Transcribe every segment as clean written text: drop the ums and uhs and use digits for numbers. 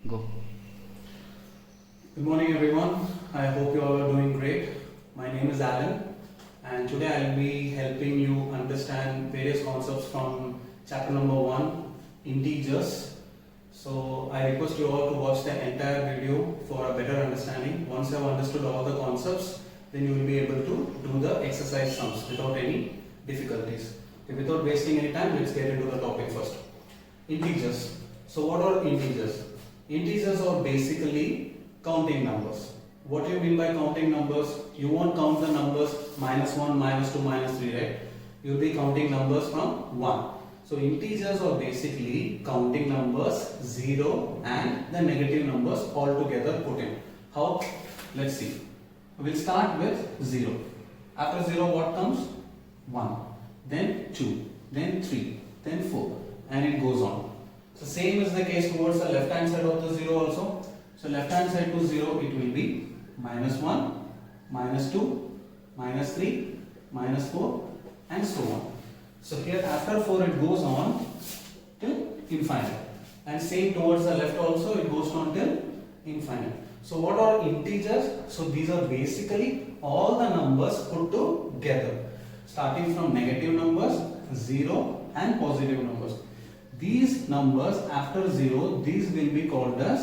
Go. Good morning everyone. I hope you all are doing great. My name is Alan and today I'll be helping you understand various concepts from chapter number 1, integers. So I request you all to watch the entire video for a better understanding. Once you have understood all the concepts, then you will be able to do the exercise sums without any difficulties. Okay, without wasting any time, let's get into the topic first. Integers. So what are integers? Integers are basically counting numbers. What do you mean by counting numbers? You won't count the numbers -1, -2, -3, right? You'll be counting numbers from 1. So integers are basically counting numbers 0 and the negative numbers all together put in. How? Let's see. We'll start with 0. After 0 what comes? 1, then 2, then 3, then 4, and it goes on. So same is the case towards the left hand side of the 0 also. So left hand side to 0 it will be -1, -2, -3, -4 and so on. So here after 4 it goes on till infinite, and same towards the left also it goes on till infinite. So what are integers? So these are basically all the numbers put together, starting from negative numbers, 0 and positive numbers. These numbers after 0, these will be called as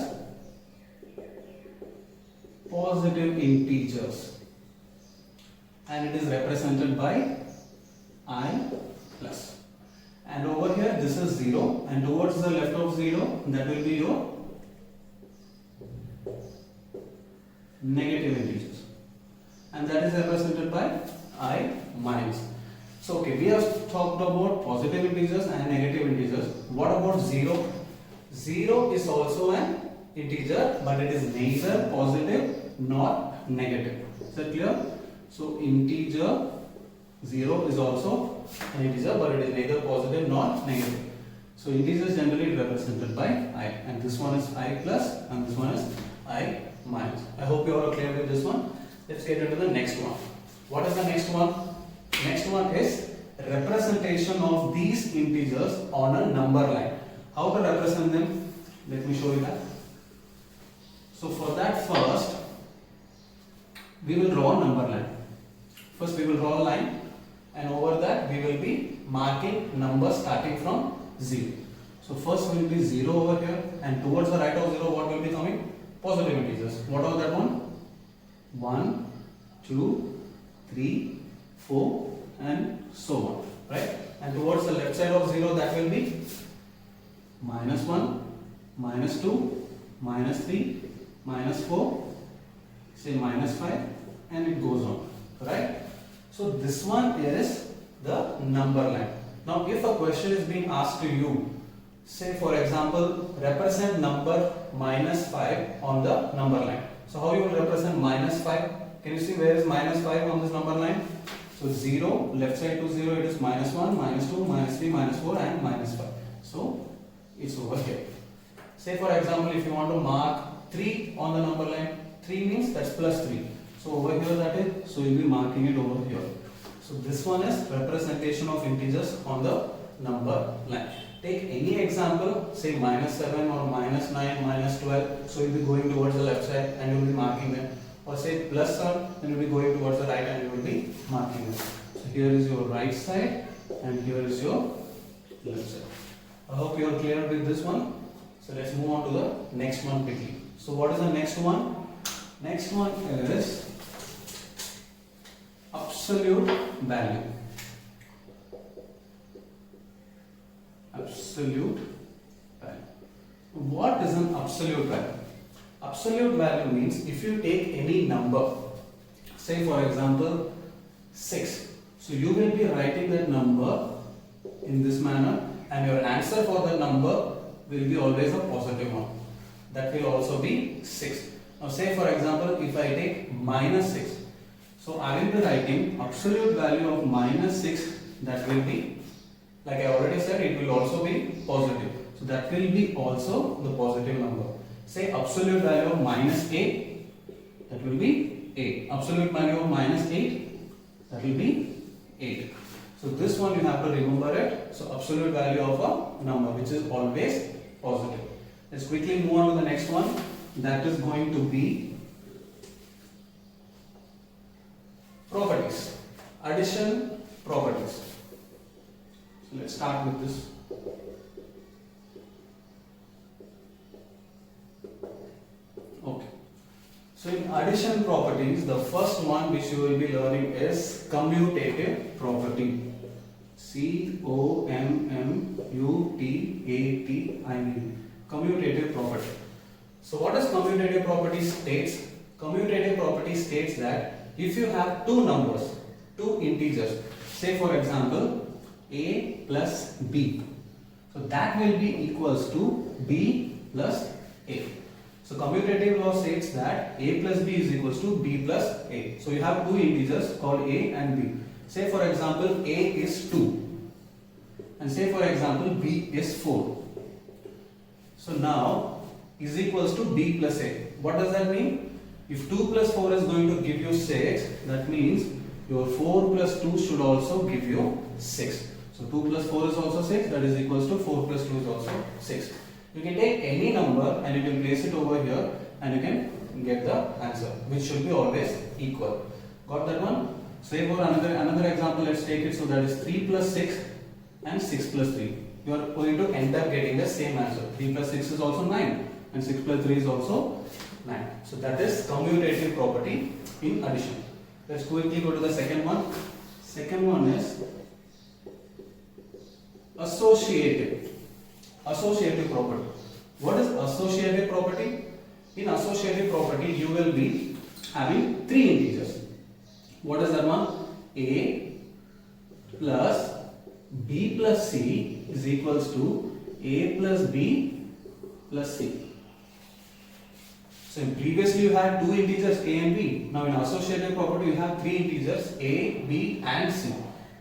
positive integers, and it is represented by I plus. And over here this is 0, and towards the left of 0 that will be your negative integers, and that is represented by I minus. So okay, we have talked about positive integers and negative integers. What about 0? 0 is also an integer, but it is neither positive nor negative. Is that clear? So integer 0 is also an integer, but it is neither positive nor negative. So integers generally represented by I, and this one is I plus and this one is I minus. I hope you all are clear with this one. Let's get into the next one. What is the next one? Next one is representation of these integers on a number line. How to represent them? Let me show you that. So for that, first we will draw a number line. First we will draw a line, and over that we will be marking numbers starting from 0. So first will be 0 over here, and towards the right of 0 what will be coming? Positive integers. What are that one? 1, 2, 3, 4 and so on, right? And towards the left side of 0 that will be -1, -2, -3, -4, say -5, and it goes on, right? So this one is the number line. Now if a question is being asked to you, say for example represent number -5 on the number line. So how you will represent -5? Can you see where is -5 on this number line? So 0, left side to 0 it is -1, -2, -3, -4 and -5. So it's over here. Say for example if you want to mark 3 on the number line, 3 means that's +3. So over here that is, so you'll be marking it over here. So this one is representation of integers on the number line. Take any example, say -7 or -9, -12. So you'll be going towards the left side and you'll be marking them. Or say +7, then you'll be going towards the right and you will be marking them. So here is your right side and here is your left side. I hope you are clear with this one. So let's move on to the next one quickly. So what is the next one? Next one is absolute value. Absolute value. What is an absolute value? Absolute value means if you take any number, say for example 6, so you will be writing that number in this manner, and your answer for that number will be always a positive one. That will also be 6. Now say for example if I take -6, so I will be writing absolute value of -6, that will be, like I already said, it will also be positive. So that will be also the positive number. Say absolute value of -8, that will be 8. Absolute value of -8, that will be 8. So this one you have to remember it. So absolute value of a number which is always positive. Let's quickly move on to the next one. That is going to be properties. Addition properties. So let's start with this. Okay. So in addition properties, the first one which you will be learning is commutative property. C-O-M-M-U-T-A-T-I-V. Commutative property. So what does commutative property states? Commutative property states that if you have two numbers, two integers, say for example a plus b, so that will be equals to b plus a. So commutative law states that a plus b is equals to b plus a. So you have two integers called a and b. Say for example a is 2 and say for example b is 4. So now is equals to b plus a. What does that mean? If 2 plus 4 is going to give you 6, that means your 4 plus 2 should also give you 6. So 2 plus 4 is also 6, that is equals to 4 plus 2 is also 6. You can take any number and you can place it over here and you can get the answer, which should be always equal. Got that one? Say for another example, let's take it. So that is 3 plus 6 and 6 plus 3. You are going to end up getting the same answer. 3 plus 6 is also 9 and 6 plus 3 is also 9. So that is commutative property in addition. Let's quickly go to the second one. Second one is associative. Associative property. What is associative property? In associative property, you will be having three integers. What is that one? A plus b plus c is equals to a plus b plus c. So previously you had two integers a and b. Now in associative property you have three integers a, b and c.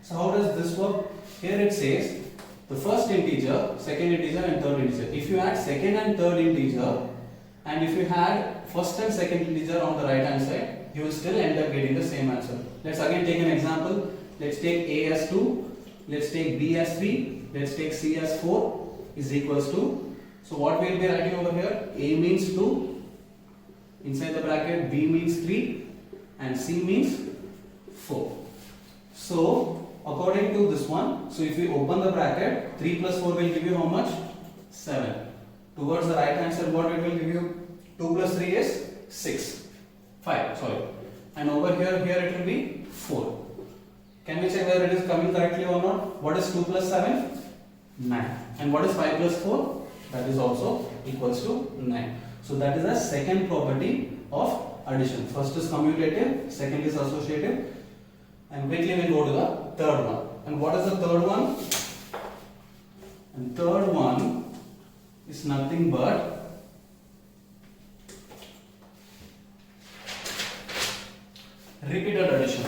So how does this work? Here it says the first integer, second integer and third integer. If you add second and third integer and if you had first and second integer on the right hand side, you will still end up getting the same answer. Let's again take an example. Let's take a as 2, let's take b as 3, let's take c as 4 is equals to. So what we will be writing over here? A means 2, inside the bracket b means 3 and c means 4. So according to this one, so if we open the bracket, 3 plus 4 will give you how much? 7. Towards the right hand side, what it will give you? 2 plus 3 is 6. 5, sorry. And over here it will be 4. Can we check whether it is coming correctly or not? What is 2 plus 7? 9. And what is 5 plus 4? That is also equals to 9. So that is the second property of addition. First is commutative, second is associative. And quickly we will go to the third one. And what is the third one? And third one is nothing but repeated addition.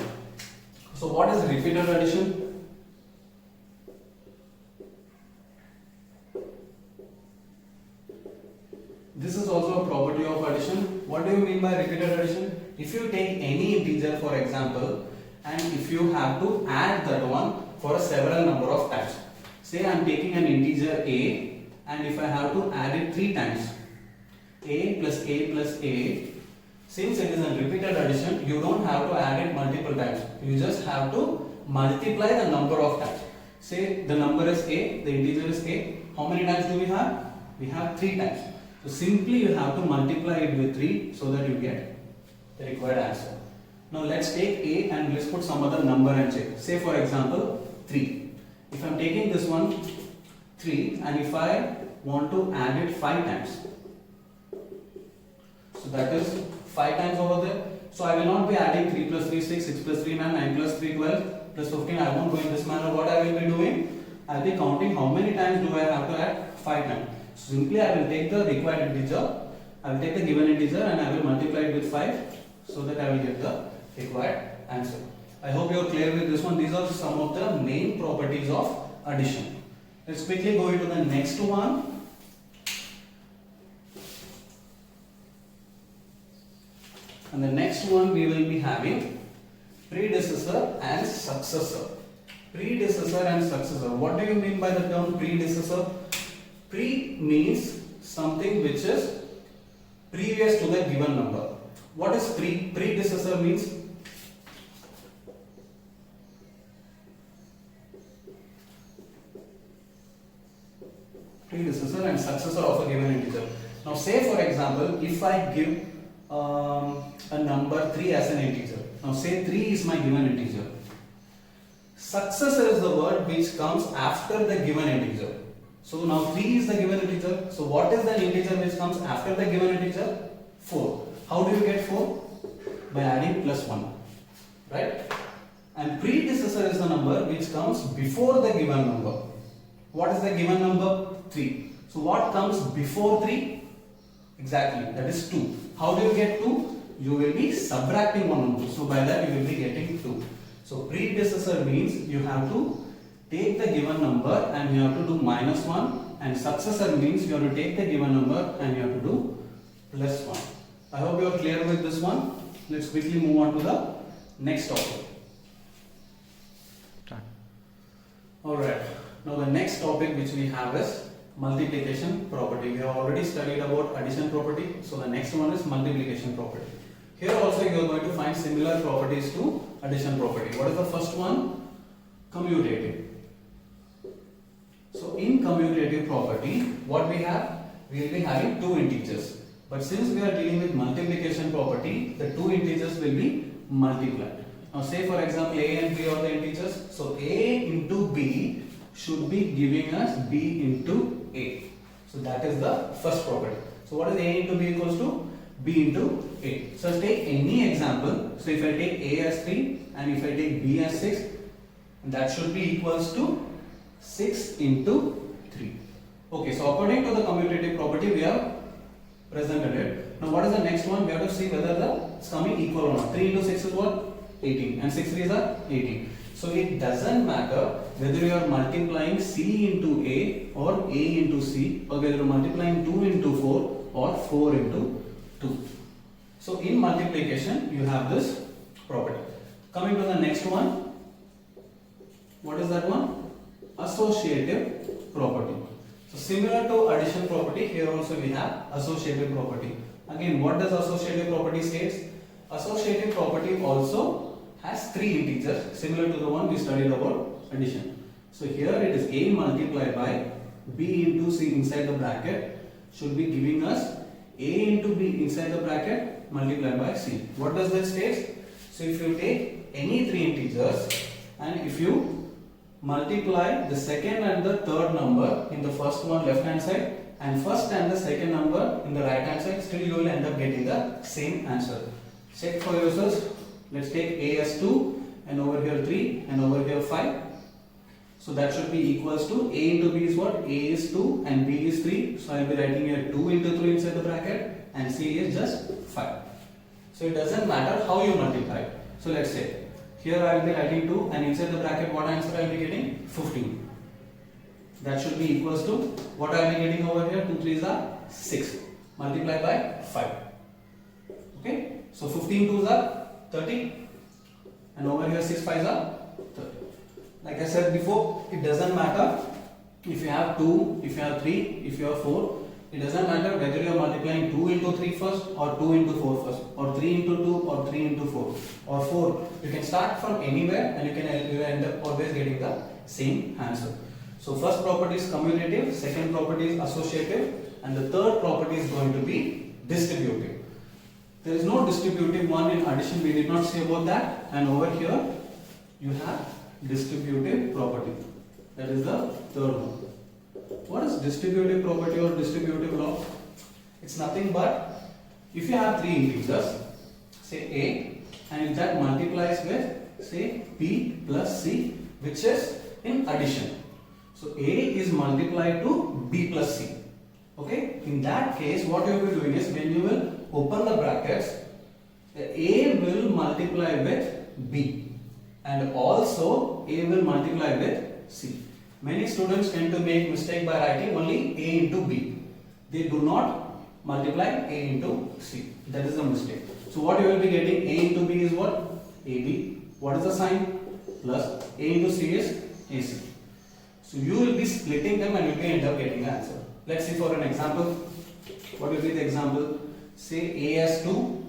So what is repeated addition? This is also a property of addition. What do you mean by repeated addition? If you take any integer for example, and if you have to add that one for a several number of times. Say I am taking an integer a and if I have to add it 3 times, a plus a plus a, since it is a repeated addition, you don't have to add it multiple times. You just have to multiply the number of times. Say the number is a, the integer is a. How many times do we have? We have 3 times. So simply you have to multiply it with 3 so that you get the required answer. Now let's take a and let's put some other number and check. Say for example 3. If I am taking this one 3 and if I want to add it 5 times, so that is 5 times over there. So I will not be adding 3 plus 3 6, 6 plus 3 9, 9 plus 3 12 plus 15. I won't go in this manner. What I will be doing? I will be counting how many times do I have to add? 5 times. So simply I will take the required integer, I will take the given integer and I will multiply it with 5 so that I will get the required answer. I hope you are clear with this one. These are some of the main properties of addition. Let's quickly go into the next one. And the next one we will be having predecessor and successor. Predecessor and successor. What do you mean by the term predecessor? Pre means something which is previous to the given number. What is predecessor means? Predecessor and successor of a given integer. Now say for example, if I give a number 3 as an integer. Now say 3 is my given integer. Successor is the word which comes after the given integer. So now 3 is the given integer. So what is the integer which comes after the given integer? 4. How do you get 4? By adding plus 1. Right? And predecessor is the number which comes before the given number. What is the given number? 3. So what comes before 3? Exactly, that is 2. How do you get 2? You will be subtracting 1 and 2. So by that you will be getting 2. So predecessor means you have to take the given number and you have to do minus 1, and successor means you have to take the given number and you have to do plus 1. I hope you are clear with this one. Let's quickly move on to the next topic. Alright, now the next topic which we have is multiplication property. We have already studied about addition property, so the next one is multiplication property. Here also you are going to find similar properties to addition property. What is the first one? Commutative. So in commutative property, what we have? We will be having two integers. But since we are dealing with multiplication property, the two integers will be multiplied. Now say for example a and b are the integers. So a into b should be giving us b into a. So that is the first property. So what is a into b equals to? B into a. So take any example. So if I take a as 3 and if I take b as 6, that should be equals to 6 into 3. Okay, so according to the commutative property we have presented it. Now what is the next one? We have to see whether it's coming equal or not. 3 into 6 is what? 18, and 6 3s are 18. So it doesn't matter whether you are multiplying c into a or a into c, or whether you are multiplying 2 into 4 or 4 into 2. So in multiplication you have this property. Coming to the next one, what is that one? Associative property. So similar to addition property, here also we have associative property. Again, what does associative property states? Associative property also has three integers similar to the one we studied about addition. So here it is a multiplied by b into c inside the bracket should be giving us a into b inside the bracket multiplied by c. What does that state? So if you take any three integers and if you multiply the second and the third number in the first one left hand side and first and the second number in the right hand side, still you will end up getting the same answer. Check for yourselves. Let's take a as 2 and over here 3 and over here 5. So that should be equals to a into b is what? A is 2 and b is 3. So I will be writing here 2 into 3 inside the bracket and c is just 5. So it doesn't matter how you multiply. So let's say here I will be writing 2 and inside the bracket what answer I will be getting? 15. That should be equals to what I will be getting over here? 2 3s are 6 multiplied by 5. Okay. So 15 2s are 30 and over here 6 5s are 30. Like I said before, it doesn't matter if you have 2, if you have 3, if you have 4. It doesn't matter whether you are multiplying 2 into 3 first or 2 into 4 first or 3 into 2 or 3 into 4 or 4. You can start from anywhere and you will end up always getting the same answer. So first property is commutative, second property is associative, and the third property is going to be distributive. There is no distributive one in addition, we did not say about that, and over here you have distributive property. That is the third one. What is distributive property or distributive law? It's nothing but if you have three integers, say a, and if that multiplies with say b plus c, which is in addition. So a is multiplied to b plus c. Okay, in that case what you will be doing is when you will open the brackets, a will multiply with b and also a will multiply with c. Many students tend to make mistake by writing only a into b. They do not multiply a into c. That is the mistake. So what you will be getting? A into b is what? AB. What is the sign? Plus a into c is AC. So you will be splitting them and you can end up getting the answer. Let's see for an example. What will be the example? Say a as 2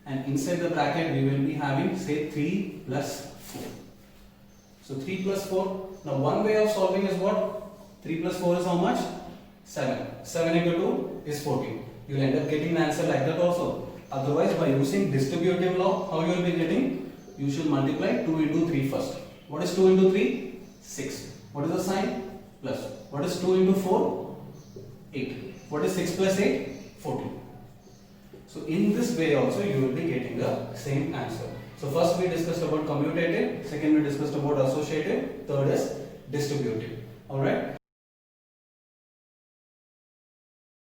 and inside the bracket we will be having say 3 plus 4. So 3 plus 4. Now one way of solving is what? 3 plus 4 is how much? 7. 7 into 2 is 14. You will end up getting the answer like that also. Otherwise, by using distributive law, how you will be getting? You should multiply 2 into 3 first. What is 2 into 3? 6. What is the sign? Plus. What is 2 into 4? 8. What is 6 plus 8? 14. So in this way also you will be getting the same answer. So first we discussed about commutative, second we discussed about associative, third is distributive. Alright.